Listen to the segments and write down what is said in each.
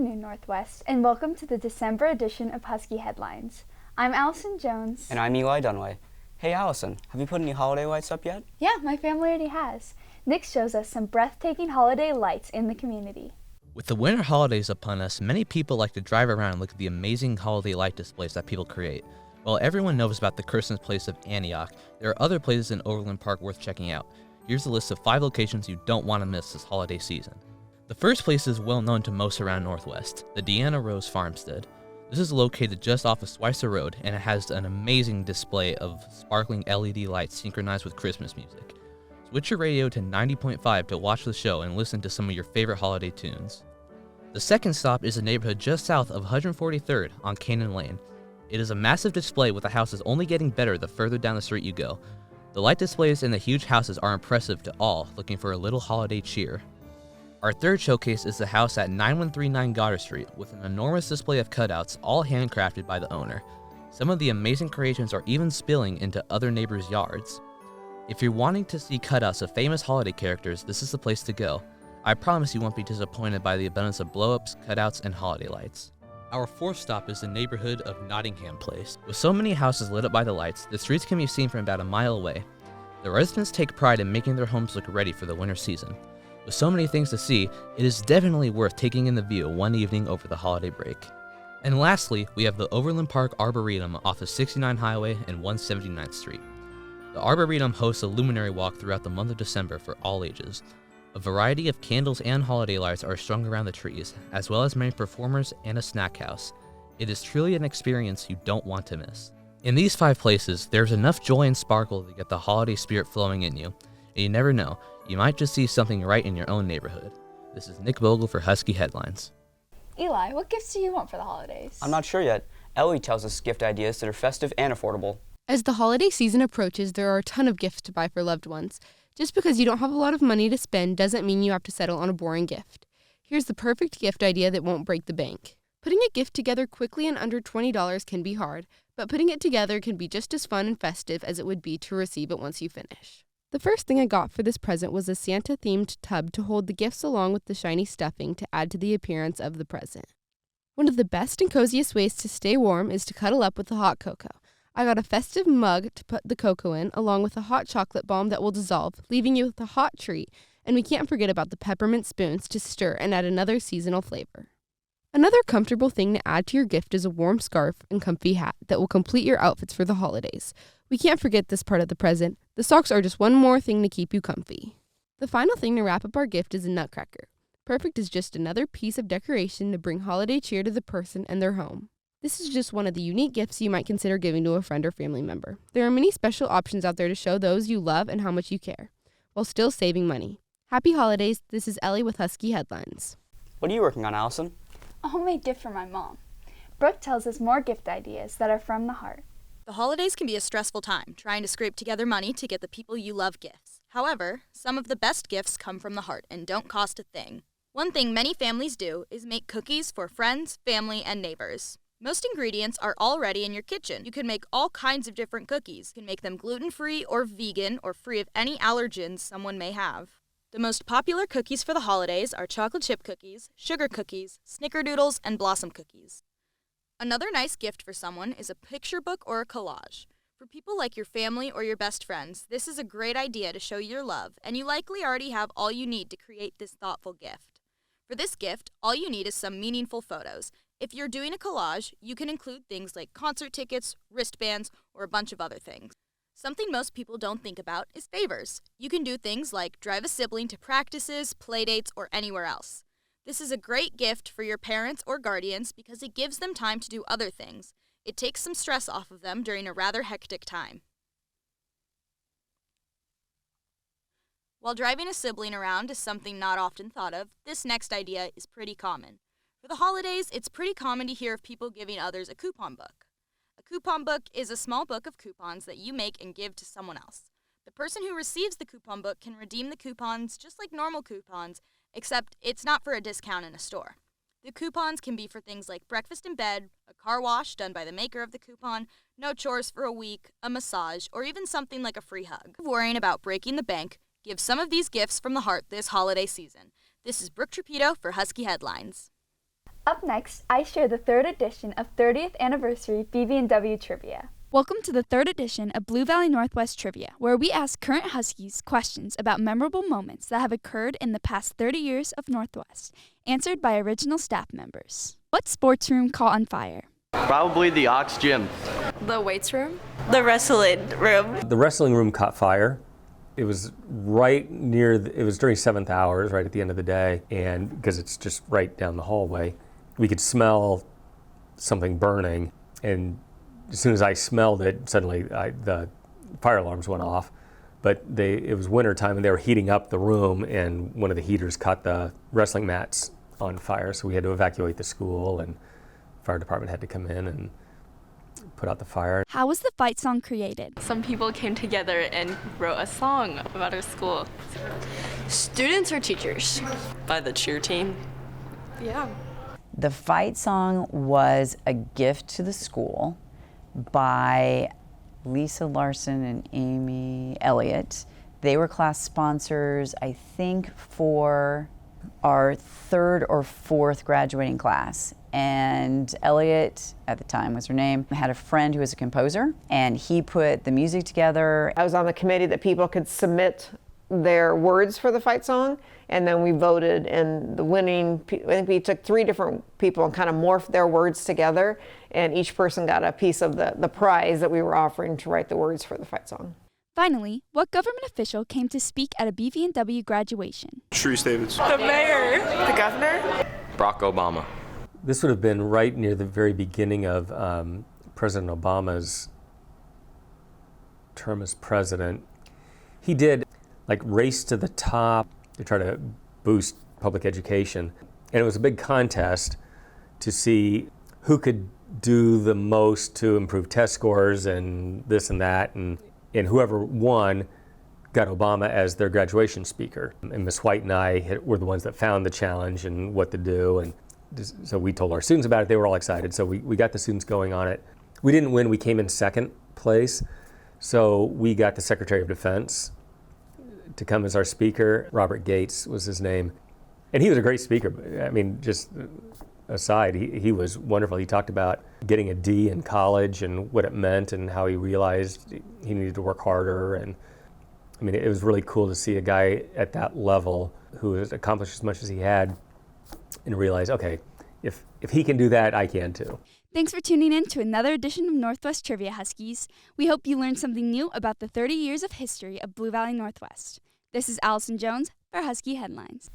afternoon, Northwest, and welcome to the December edition of Husky Headlines. I'm Allison Jones. And I'm Eli Dunway. Hey Allison, have you put any holiday lights up yet? Yeah, my family already has. Nick shows us some breathtaking holiday lights in the community. With the winter holidays upon us, many people like to drive around and look at the amazing holiday light displays that people create. While everyone knows about the Christmas place of Antioch, there are other places in Overland Park worth checking out. Here's a list of 5 locations you don't want to miss this holiday season. The first place is well known to most around Northwest, the Deanna Rose Farmstead. This is located just off of Schweitzer Road, and it has an amazing display of sparkling LED lights synchronized with Christmas music. Switch your radio to 90.5 to watch the show and listen to some of your favorite holiday tunes. The second stop is a neighborhood just south of 143rd on Canaan Lane. It is a massive display with the houses only getting better the further down the street you go. The light displays in the huge houses are impressive to all looking for a little holiday cheer. Our third showcase is the house at 9139 Goddard Street with an enormous display of cutouts, all handcrafted by the owner. Some of the amazing creations are even spilling into other neighbors' yards. If you're wanting to see cutouts of famous holiday characters, this is the place to go. I promise you won't be disappointed by the abundance of blow-ups, cutouts, and holiday lights. Our fourth stop is the neighborhood of Nottingham Place. With so many houses lit up by the lights, the streets can be seen from about a mile away. The residents take pride in making their homes look ready for the winter season. With so many things to see, it is definitely worth taking in the view one evening over the holiday break. And lastly, we have the Overland Park Arboretum off of 69 Highway and 179th Street. The Arboretum hosts a luminary walk throughout the month of December for all ages. A variety of candles and holiday lights are strung around the trees, as well as many performers and a snack house. It is truly an experience you don't want to miss. In these 5 places, there's enough joy and sparkle to get the holiday spirit flowing in you. And you never know, you might just see something right in your own neighborhood. This is Nick Bogle for Husky Headlines. Eli, what gifts do you want for the holidays? I'm not sure yet. Ellie tells us gift ideas that are festive and affordable. As the holiday season approaches, there are a ton of gifts to buy for loved ones. Just because you don't have a lot of money to spend doesn't mean you have to settle on a boring gift. Here's the perfect gift idea that won't break the bank. Putting a gift together quickly and under $20 can be hard, but putting it together can be just as fun and festive as it would be to receive it once you finish. The first thing I got for this present was a Santa-themed tub to hold the gifts along with the shiny stuffing to add to the appearance of the present. One of the best and coziest ways to stay warm is to cuddle up with the hot cocoa. I got a festive mug to put the cocoa in, along with a hot chocolate bomb that will dissolve, leaving you with a hot treat, and we can't forget about the peppermint spoons to stir and add another seasonal flavor. Another comfortable thing to add to your gift is a warm scarf and comfy hat that will complete your outfits for the holidays. We can't forget this part of the present. The socks are just one more thing to keep you comfy. The final thing to wrap up our gift is a nutcracker. Perfect is just another piece of decoration to bring holiday cheer to the person and their home. This is just one of the unique gifts you might consider giving to a friend or family member. There are many special options out there to show those you love and how much you care, while still saving money. Happy holidays. This is Ellie with Husky Headlines. What are you working on, Allison? A homemade gift for my mom. Brooke tells us more gift ideas that are from the heart. The holidays can be a stressful time, trying to scrape together money to get the people you love gifts. However, some of the best gifts come from the heart and don't cost a thing. One thing many families do is make cookies for friends, family, and neighbors. Most ingredients are already in your kitchen. You can make all kinds of different cookies. You can make them gluten-free or vegan or free of any allergens someone may have. The most popular cookies for the holidays are chocolate chip cookies, sugar cookies, snickerdoodles, and blossom cookies. Another nice gift for someone is a picture book or a collage. For people like your family or your best friends, this is a great idea to show your love, and you likely already have all you need to create this thoughtful gift. For this gift, all you need is some meaningful photos. If you're doing a collage, you can include things like concert tickets, wristbands, or a bunch of other things. Something most people don't think about is favors. You can do things like drive a sibling to practices, playdates, or anywhere else. This is a great gift for your parents or guardians because it gives them time to do other things. It takes some stress off of them during a rather hectic time. While driving a sibling around is something not often thought of, this next idea is pretty common. For the holidays, it's pretty common to hear of people giving others a coupon book. A coupon book is a small book of coupons that you make and give to someone else. The person who receives the coupon book can redeem the coupons just like normal coupons, except it's not for a discount in a store. The coupons can be for things like breakfast in bed, a car wash done by the maker of the coupon, no chores for a week, a massage, or even something like a free hug. Worrying about breaking the bank, give some of these gifts from the heart this holiday season. This is Brooke Trapito for Husky Headlines. Up next, I share the third edition of 30th Anniversary BB&W Trivia. Welcome to the third edition of Blue Valley Northwest Trivia, where we ask current Huskies questions about memorable moments that have occurred in the past 30 years of Northwest, answered by original staff members. What sports room caught on fire? Probably the Ox Gym. The weights room? The wrestling room. The wrestling room caught fire. It was right near, it was during 7th hours, right at the end of the day, and because it's just right down the hallway, we could smell something burning, and as soon as I smelled it, suddenly the fire alarms went off. But it was winter time and they were heating up the room, and one of the heaters caught the wrestling mats on fire, so we had to evacuate the school, and the fire department had to come in and put out the fire. How was the fight song created? Some people came together and wrote a song about our school. Students or teachers? By the cheer team. Yeah. The fight song was a gift to the school by Lisa Larson and Amy Elliott. They were class sponsors, I think, for our 3rd or 4th graduating class. And Elliott, at the time was her name, had a friend who was a composer, and he put the music together. I was on the committee that people could submit their words for the fight song, and then we voted, and the winning, I think we took 3 different people and kind of morphed their words together, and each person got a piece of the prize that we were offering to write the words for the fight song. Finally, what government official came to speak at a BV&W graduation? Sharice Davids. The mayor. The governor? Barack Obama. This would have been right near the very beginning of President Obama's term as president. He did like Race to the Top to try to boost public education. And it was a big contest to see who could do the most to improve test scores and this and that. And whoever won got Obama as their graduation speaker. And Miss White and I were the ones that found the challenge and what to do. And so we told our students about it. They were all excited. So we got the students going on it. We didn't win. We came in 2nd place. So we got the Secretary of Defense to come as our speaker. Robert Gates was his name. And he was a great speaker. I mean, just aside, he was wonderful. He talked about getting a D in college and what it meant and how he realized he needed to work harder. And I mean, it was really cool to see a guy at that level who has accomplished as much as he had and realize, okay, if he can do that, I can too. Thanks for tuning in to another edition of Northwest Trivia Huskies. We hope you learned something new about the 30 years of history of Blue Valley Northwest. This is Allison Jones for Husky Headlines.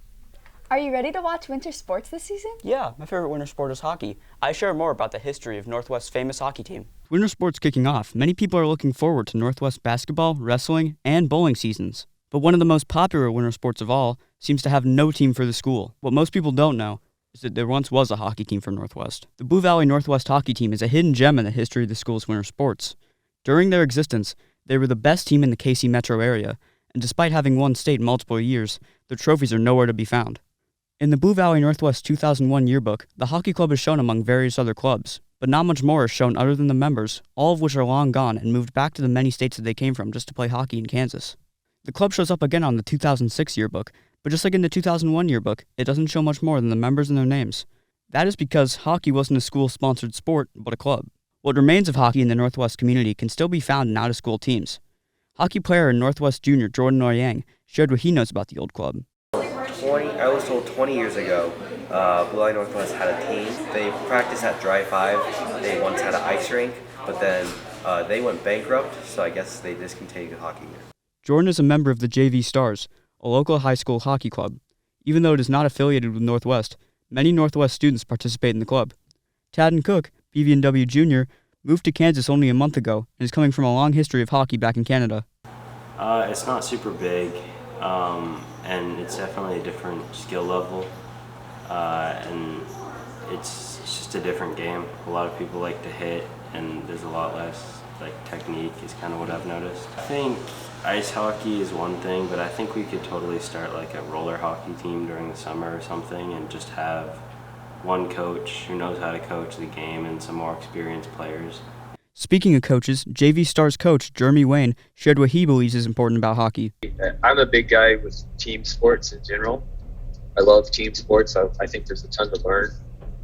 Are you ready to watch winter sports this season? Yeah, my favorite winter sport is hockey. I share more about the history of Northwest's famous hockey team. Winter sports kicking off, many people are looking forward to Northwest basketball, wrestling, and bowling seasons. But one of the most popular winter sports of all seems to have no team for the school. What most people don't know is that there once was a hockey team from Northwest. The Blue Valley Northwest hockey team is a hidden gem in the history of the school's winter sports. During their existence, they were the best team in the KC metro area, and despite having won state multiple years, their trophies are nowhere to be found. In the Blue Valley Northwest 2001 yearbook, the hockey club is shown among various other clubs, but not much more is shown other than the members, all of which are long gone and moved back to the many states that they came from just to play hockey in Kansas. The club shows up again on the 2006 yearbook, but just like in the 2001 yearbook, it doesn't show much more than the members and their names. That is because hockey wasn't a school-sponsored sport, but a club. What remains of hockey in the Northwest community can still be found in out-of-school teams. Hockey player and Northwest junior Jordan Noyang shared what he knows about the old club. I was told 20 years ago, Blue Valley Northwest had a team. They practiced at Dry 5. They once had an ice rink, but then they went bankrupt, so I guess they discontinued hockey. Jordan is a member of the JV Stars, a local high school hockey club. Even though it is not affiliated with Northwest, many Northwest students participate in the club. Tadden Cook, BV&W Jr., moved to Kansas only a month ago and is coming from a long history of hockey back in Canada. It's not super big, and it's definitely a different skill level, and it's just a different game. A lot of people like to hit, and there's a lot less technique is kind of what I've noticed. I think ice hockey is one thing, but I think we could totally start a roller hockey team during the summer or something and just have one coach who knows how to coach the game and some more experienced players. Speaking of coaches, JV Stars coach Jeremy Wayne shared what he believes is important about hockey. I'm a big guy with team sports in general. I love team sports. I think there's a ton to learn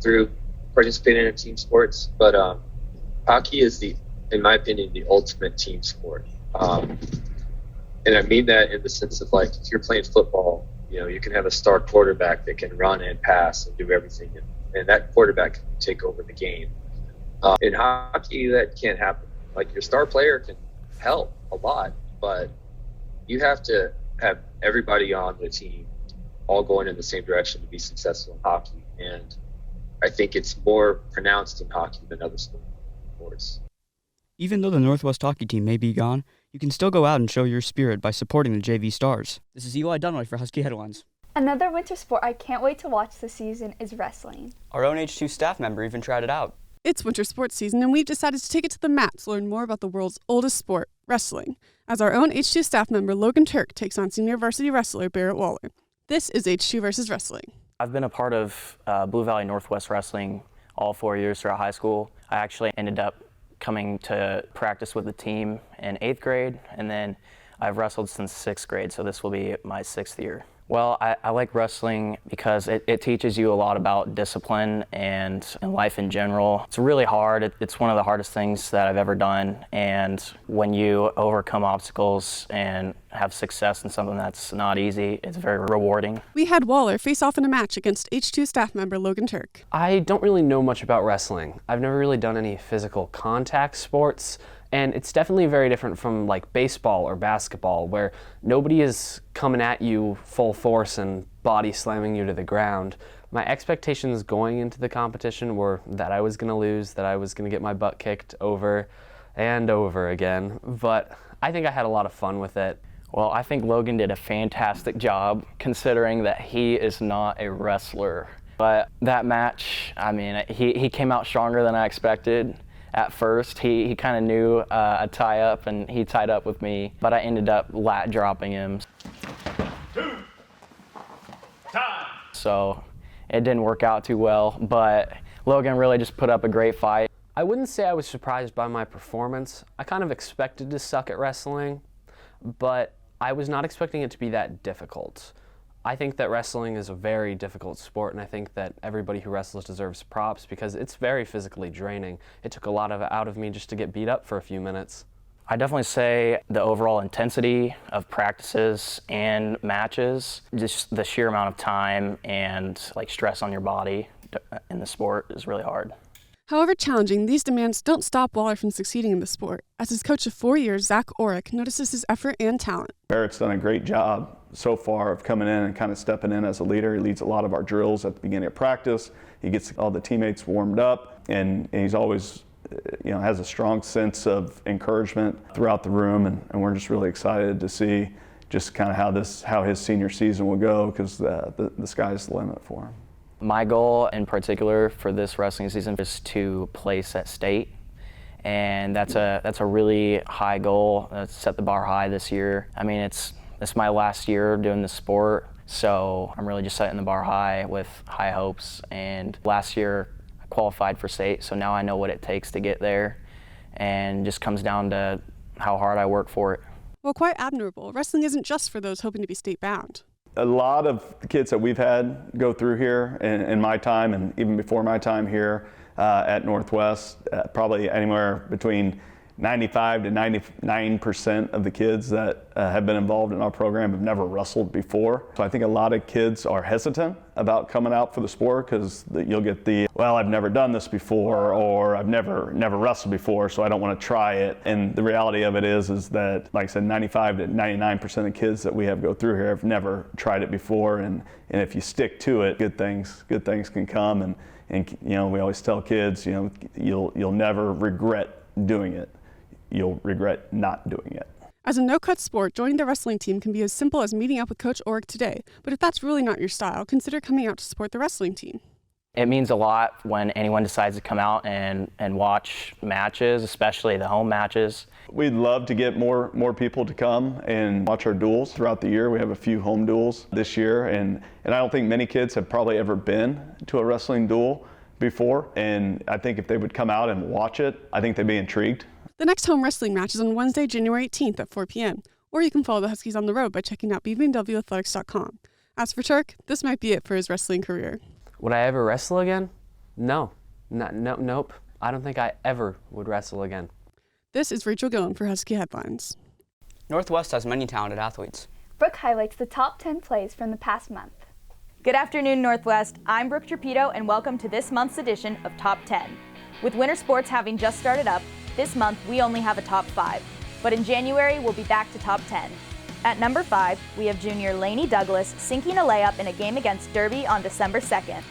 through participating in team sports, but hockey is in my opinion, the ultimate team sport. And I mean that in the sense of, like, if you're playing football, you can have a star quarterback that can run and pass and do everything, and that quarterback can take over the game. In hockey, that can't happen. Like, your star player can help a lot, but you have to have everybody on the team all going in the same direction to be successful in hockey. And I think it's more pronounced in hockey than other sports. Even though the Northwest hockey team may be gone, you can still go out and show your spirit by supporting the JV Stars. This is Eli Dunaway for Husky Headlines. Another winter sport I can't wait to watch this season is wrestling. Our own H2 staff member even tried it out. It's winter sports season, and we've decided to take it to the mat to learn more about the world's oldest sport, wrestling, as our own H2 staff member Logan Turk takes on senior varsity wrestler Barrett Waller. This is H2 versus Wrestling. I've been a part of Blue Valley Northwest Wrestling all 4 years throughout high school. I actually ended up coming to practice with the team in 8th grade, and then I've wrestled since 6th grade, so this will be my 6th year. Well, I like wrestling because it teaches you a lot about discipline and life in general. It's really hard. It's one of the hardest things that I've ever done. And when you overcome obstacles and have success in something that's not easy, it's very rewarding. We had Waller face off in a match against H2 staff member Logan Turk. I don't really know much about wrestling. I've never really done any physical contact sports. And it's definitely very different from like baseball or basketball, where nobody is coming at you full force and body slamming you to the ground. My expectations going into the competition were that I was going to lose, that I was going to get my butt kicked over and over again. But I think I had a lot of fun with it. Well, I think Logan did a fantastic job considering that he is not a wrestler. But that match, I mean, he came out stronger than I expected. At first, he kind of knew a tie-up, and he tied up with me, but I ended up lat dropping him. 2 time. So it didn't work out too well, but Logan really just put up a great fight. I wouldn't say I was surprised by my performance. I kind of expected to suck at wrestling, but I was not expecting it to be that difficult. I think that wrestling is a very difficult sport, and I think that everybody who wrestles deserves props because it's very physically draining. It took a lot of it out of me just to get beat up for a few minutes. I definitely say the overall intensity of practices and matches, just the sheer amount of time and like stress on your body in the sport is really hard. However challenging, these demands don't stop Waller from succeeding in the sport, as his coach of 4 years, Zach Orrick, notices his effort and talent. Barrett's done a great job so far of coming in and kind of stepping in as a leader. He leads a lot of our drills at the beginning of practice. He gets all the teammates warmed up, and he's always, has a strong sense of encouragement throughout the room, and we're just really excited to see just kind of how his senior season will go, because the sky's the limit for him. My goal in particular for this wrestling season is to place at state, and that's a really high goal. Set the bar high this year. I mean, it's my last year doing this sport, so I'm really just setting the bar high with high hopes. And last year I qualified for state, so now I know what it takes to get there, and just comes down to how hard I work for it. Well, quite admirable. Wrestling isn't just for those hoping to be state bound. A lot of the kids that we've had go through here in my time, and even before my time here at Northwest, probably anywhere between 95 to 99% of the kids that have been involved in our program have never wrestled before. So I think a lot of kids are hesitant about coming out for the sport because you'll get well, I've never done this before, or I've never wrestled before, so I don't want to try it. And the reality of it is that, like I said, 95 to 99% of kids that we have go through here have never tried it before. And if you stick to it, good things can come. And we always tell kids, you'll never regret doing it. You'll regret not doing it. As a no-cut sport, joining the wrestling team can be as simple as meeting up with Coach Orrick today. But if that's really not your style, consider coming out to support the wrestling team. It means a lot when anyone decides to come out and watch matches, especially the home matches. We'd love to get more people to come and watch our duels throughout the year. We have a few home duels this year, and I don't think many kids have probably ever been to a wrestling duel before. And I think if they would come out and watch it, I think they'd be intrigued. The next home wrestling match is on Wednesday, January 18th at 4 p.m. Or you can follow the Huskies on the road by checking out bbwathletics.com. As for Turk, this might be it for his wrestling career. Would I ever wrestle again? Nope. I don't think I ever would wrestle again. This is Rachel Gillen for Husky Headlines. Northwest has many talented athletes. Brooke highlights the top 10 plays from the past month. Good afternoon, Northwest. I'm Brooke Trapito, and welcome to this month's edition of Top 10. With winter sports having just started up, this month we only have a top 5. But in January, we'll be back to top 10. At number 5, we have junior Lainey Douglas sinking a layup in a game against Derby on December 2nd.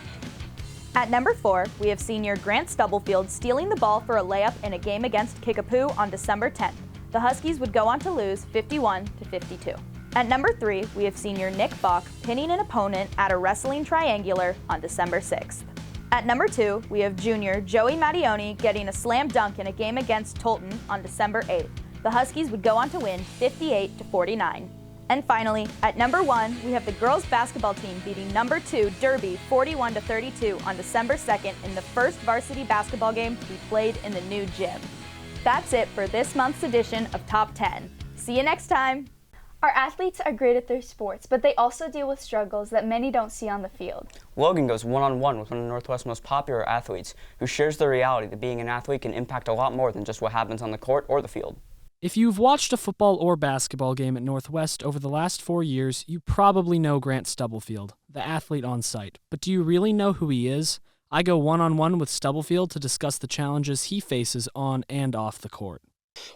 At number 4, we have senior Grant Stubblefield stealing the ball for a layup in a game against Kickapoo on December 10th. The Huskies would go on to lose 51-52. At number 3, we have senior Nick Bach pinning an opponent at a wrestling triangular on December 6th. At number 2, we have junior Joey Mattioni getting a slam dunk in a game against Tolton on December 8th. The Huskies would go on to win 58-49. And finally, at number 1, we have the girls basketball team beating number 2 Derby 41-32 on December 2nd in the first varsity basketball game to be played in the new gym. That's it for this month's edition of Top 10. See you next time! Our athletes are great at their sports, but they also deal with struggles that many don't see on the field. Logan goes one-on-one with one of Northwest's most popular athletes, who shares the reality that being an athlete can impact a lot more than just what happens on the court or the field. If you've watched a football or basketball game at Northwest over the last 4 years, you probably know Grant Stubblefield, the athlete on site. But do you really know who he is? I go one-on-one with Stubblefield to discuss the challenges he faces on and off the court.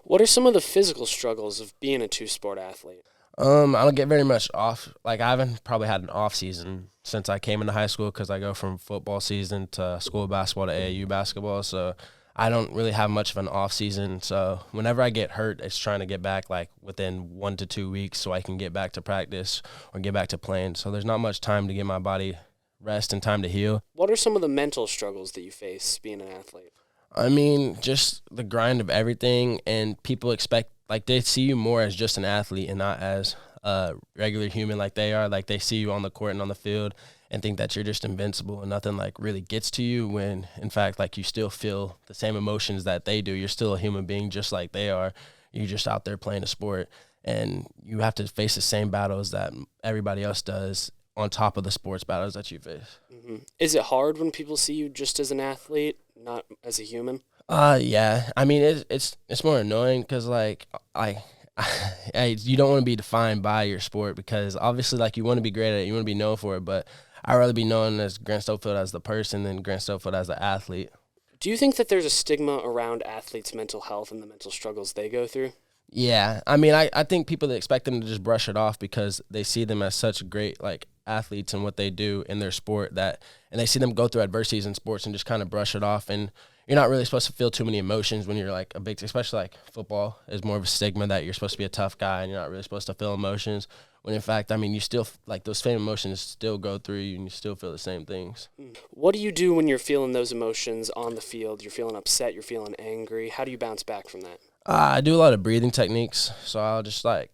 What are some of the physical struggles of being a two-sport athlete? I don't get very much off. Like, I haven't probably had an off season since I came into high school because I go from football season to school basketball to AAU basketball. So I don't really have much of an off season. So whenever I get hurt, it's trying to get back like within 1 to 2 weeks so I can get back to practice or get back to playing. So there's not much time to get my body rest and time to heal. What are some of the mental struggles that you face being an athlete? I mean, just the grind of everything, and people expect, like, they see you more as just an athlete and not as a regular human like they are. Like, they see you on the court and on the field and think that you're just invincible and nothing, like, really gets to you when, in fact, like, you still feel the same emotions that they do. You're still a human being just like they are. You're just out there playing a sport, and you have to face the same battles that everybody else does on top of the sports battles that you face. Mm-hmm. Is it hard when people see you just as an athlete, not as a human? Yeah. I mean, it's more annoying because, like, you don't want to be defined by your sport because obviously, like, you want to be great at it, you want to be known for it, but I'd rather be known as Grant Stubblefield as the person than Grant Stubblefield as the athlete. Do you think that there's a stigma around athletes' mental health and the mental struggles they go through? Yeah. I mean, I think people that expect them to just brush it off because they see them as such great, like, athletes and what they do in their sport and they see them go through adversities in sports and just kind of brush it off. And you're not really supposed to feel too many emotions when you're like especially like football is more of a stigma that you're supposed to be a tough guy and you're not really supposed to feel emotions. When in fact, I mean, you still, like, those same emotions still go through you and you still feel the same things. What do you do when you're feeling those emotions on the field? You're feeling upset, you're feeling angry. How do you bounce back from that? I do a lot of breathing techniques. So I'll just I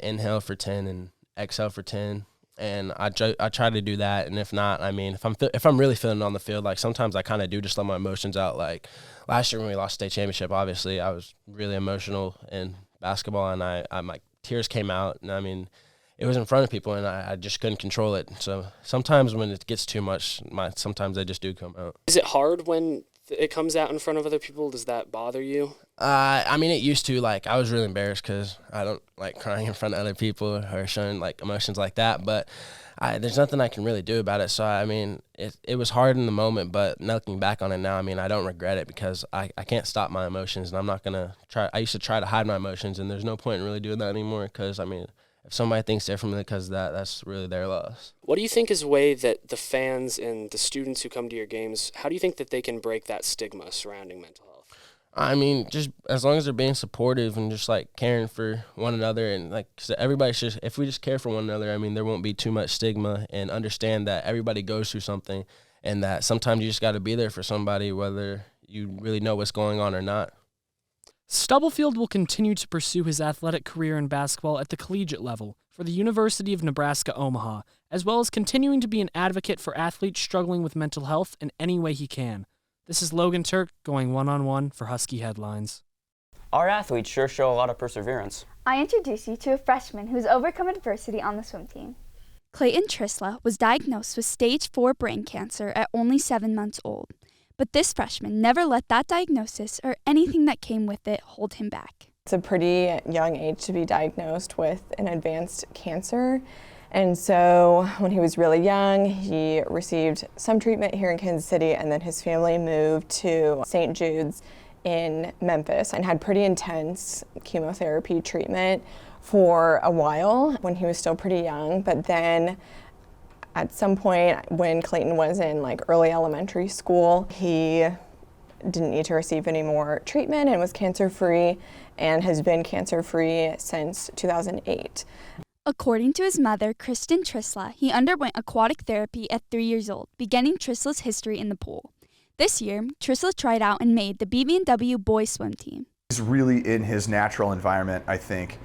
inhale for 10 and exhale for 10. And I try to do that, and if not, I mean, if I'm really feeling it on the field, like, sometimes I kind of do just let my emotions out. Like, last year when we lost state championship, obviously I was really emotional in basketball, and I my tears came out, and I mean, it was in front of people, and I just couldn't control it. So sometimes when it gets too much, sometimes they just do come out. Is it hard when it comes out in front of other people? Does that bother you? I mean, it used to. Like, I was really embarrassed because I don't like crying in front of other people or showing, like, emotions like that. But there's nothing I can really do about it. So, I mean, it was hard in the moment, but looking back on it now, I mean, I don't regret it because I can't stop my emotions, and I'm not going to try. I used to try to hide my emotions, and there's no point in really doing that anymore because, I mean, if somebody thinks differently because of that's really their loss. What do you think is a way that the fans and the students who come to your games, how do you think that they can break that stigma surrounding mental health? I mean, just as long as they're being supportive and just, like, caring for one another, and, like, so if we just care for one another, I mean, there won't be too much stigma, and understand that everybody goes through something and that sometimes you just got to be there for somebody whether you really know what's going on or not. Stubblefield will continue to pursue his athletic career in basketball at the collegiate level for the University of Nebraska-Omaha, as well as continuing to be an advocate for athletes struggling with mental health in any way he can. This is Logan Turk going one-on-one for Husky Headlines. Our athletes sure show a lot of perseverance. I introduce you to a freshman who's overcome adversity on the swim team. Clayton Trisla was diagnosed with stage 4 brain cancer at only 7 months old. But this freshman never let that diagnosis or anything that came with it hold him back. It's a pretty young age to be diagnosed with an advanced cancer. And so when he was really young, he received some treatment here in Kansas City, and then his family moved to St. Jude's in Memphis and had pretty intense chemotherapy treatment for a while when he was still pretty young. But then at some point when Clayton was in like early elementary school, he didn't need to receive any more treatment and was cancer-free and has been cancer-free since 2008. According to his mother, Kristen Trisla, he underwent aquatic therapy at 3 years old, beginning Trisla's history in the pool. This year, Trisla tried out and made the BB&W boys swim team. He's really in his natural environment, I think,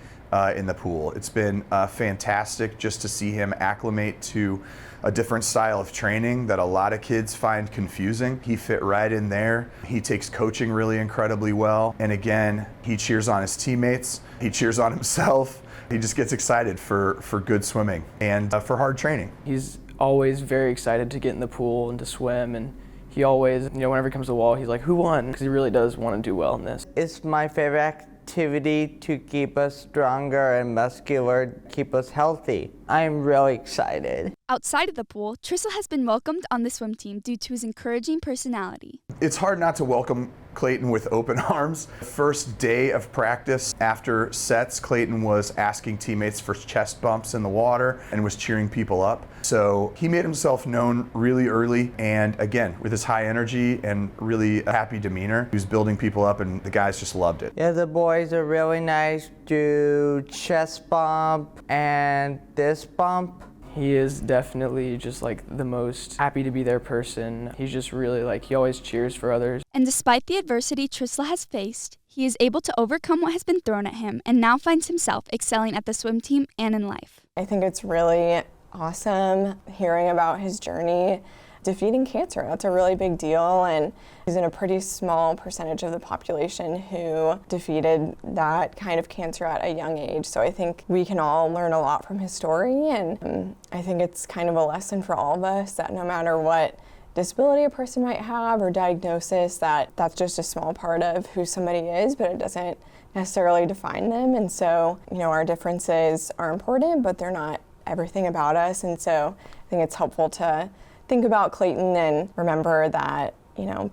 in the pool. It's been fantastic just to see him acclimate to a different style of training that a lot of kids find confusing. He fit right in there. He takes coaching really incredibly well. And again, he cheers on his teammates. He cheers on himself. He just gets excited for good swimming and for hard training. He's always very excited to get in the pool and to swim, and he always, whenever he comes to the wall, he's like, who won? Because he really does want to do well in this. It's my favorite activity to keep us stronger and muscular, keep us healthy. I'm really excited. Outside of the pool, Trisla has been welcomed on the swim team due to his encouraging personality. It's hard not to welcome Clayton with open arms. First day of practice, after sets, Clayton was asking teammates for chest bumps in the water and was cheering people up. So he made himself known really early, and again, with his high energy and really happy demeanor, he was building people up, and the guys just loved it. Yeah, the boys are really nice. Do chest bump and this bump. He is definitely just like the most happy to be there person. He's just really he always cheers for others. And despite the adversity Trisla has faced, he is able to overcome what has been thrown at him and now finds himself excelling at the swim team and in life. I think it's really awesome hearing about his journey defeating cancer. That's a really big deal, and he's in a pretty small percentage of the population who defeated that kind of cancer at a young age. So I think we can all learn a lot from his story, and I think it's kind of a lesson for all of us that no matter what disability a person might have or diagnosis, that's just a small part of who somebody is, but it doesn't necessarily define them. And so, our differences are important, but they're not everything about us. And so I think it's helpful to think about Clayton and remember that,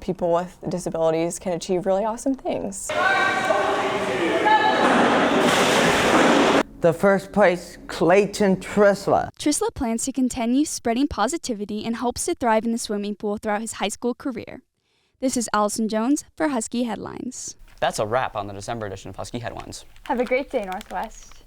people with disabilities can achieve really awesome things. The first place, Clayton Trisla. Trisla plans to continue spreading positivity and hopes to thrive in the swimming pool throughout his high school career. This is Allison Jones for Husky Headlines. That's a wrap on the December edition of Husky Headlines. Have a great day, Northwest.